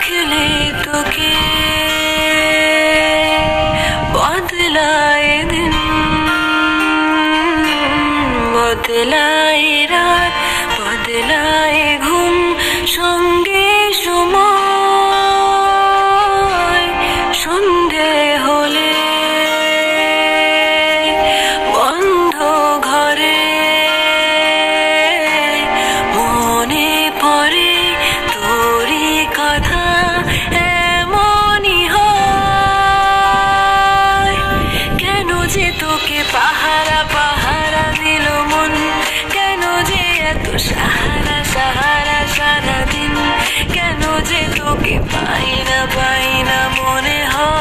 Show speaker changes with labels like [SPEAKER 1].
[SPEAKER 1] দেখলে তোকে বদলায় দিন, বদলায় রাত, বদলায় ঘুম, সঙ্গে সময় সন্ধে হলে বন্ধ ঘরে মনে পড়ে তোরই কথা। এমনই হয় কেন যে তোকে পাহারা পাহারা দিল মন, কেন যে এত সাহারা সাহারা সারাদিন, কেন যে তোকে পাই না মনে হয়।